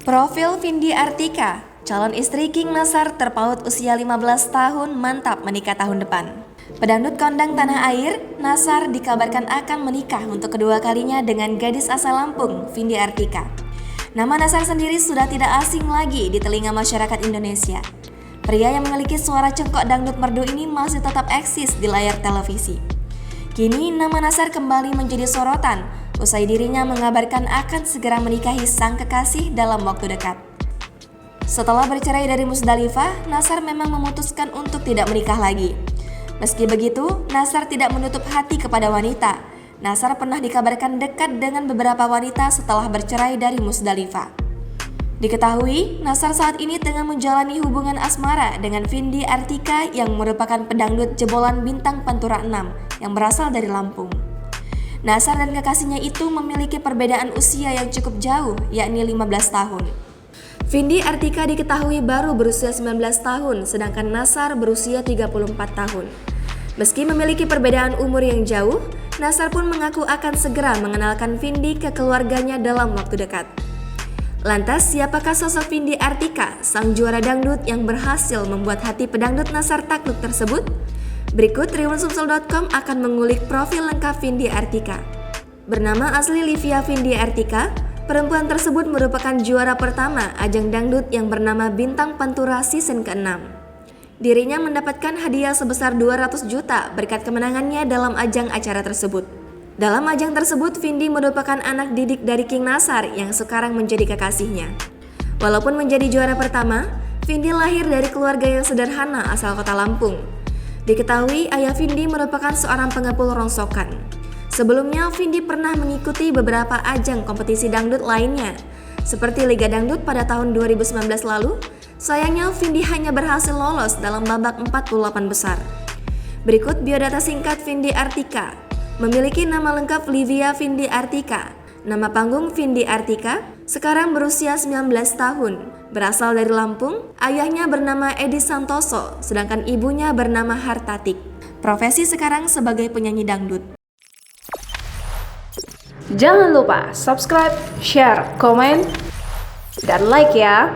Profil Vindi Artika, calon istri King Nassar terpaut usia 15 tahun mantap menikah tahun depan. Pedangdut kondang tanah air, Nassar dikabarkan akan menikah untuk kedua kalinya dengan gadis asal Lampung, Vindi Artika. Nama Nassar sendiri sudah tidak asing lagi di telinga masyarakat Indonesia. Pria yang memiliki suara cengkok dangdut merdu ini masih tetap eksis di layar televisi. Kini nama Nassar kembali menjadi sorotan usai dirinya mengabarkan akan segera menikahi sang kekasih dalam waktu dekat. Setelah bercerai dari Musdalifah, Nassar memang memutuskan untuk tidak menikah lagi. Meski begitu, Nassar tidak menutup hati kepada wanita. Nassar pernah dikabarkan dekat dengan beberapa wanita setelah bercerai dari Musdalifah. Diketahui, Nassar saat ini tengah menjalani hubungan asmara dengan Vindi Artika yang merupakan pedangdut jebolan bintang Pantura 6 yang berasal dari Lampung. Nassar dan kekasihnya itu memiliki perbedaan usia yang cukup jauh, yakni 15 tahun. Vindi Artika diketahui baru berusia 19 tahun, sedangkan Nassar berusia 34 tahun. Meski memiliki perbedaan umur yang jauh, Nassar pun mengaku akan segera mengenalkan Vindi ke keluarganya dalam waktu dekat. Lantas, siapakah sosok Vindi Artika, sang juara dangdut yang berhasil membuat hati pedangdut Nassar takluk tersebut? Berikut tribunsumsel.com akan mengulik profil lengkap Vindi Artika. Bernama asli Livia Vindi Artika, perempuan tersebut merupakan juara pertama ajang dangdut yang bernama Bintang Pantura season ke-6. Dirinya mendapatkan hadiah sebesar 200 juta berkat kemenangannya dalam ajang acara tersebut. Dalam ajang tersebut, Vindi merupakan anak didik dari King Nassar yang sekarang menjadi kekasihnya. Walaupun menjadi juara pertama, Vindi lahir dari keluarga yang sederhana asal kota Lampung. Diketahui ayah Vindi merupakan seorang pengepul rongsokan. Sebelumnya, Vindi pernah mengikuti beberapa ajang kompetisi dangdut lainnya, seperti Liga Dangdut pada tahun 2019 lalu. Sayangnya, Vindi hanya berhasil lolos dalam babak 48 besar. Berikut biodata singkat Vindi Artika. Memiliki nama lengkap Livia Vindi Artika, nama panggung Vindi Artika, sekarang berusia 19 tahun, berasal dari Lampung, ayahnya bernama Edi Santoso, sedangkan ibunya bernama Hartatik. Profesi sekarang sebagai penyanyi dangdut. Jangan lupa subscribe, share, komen, dan like ya.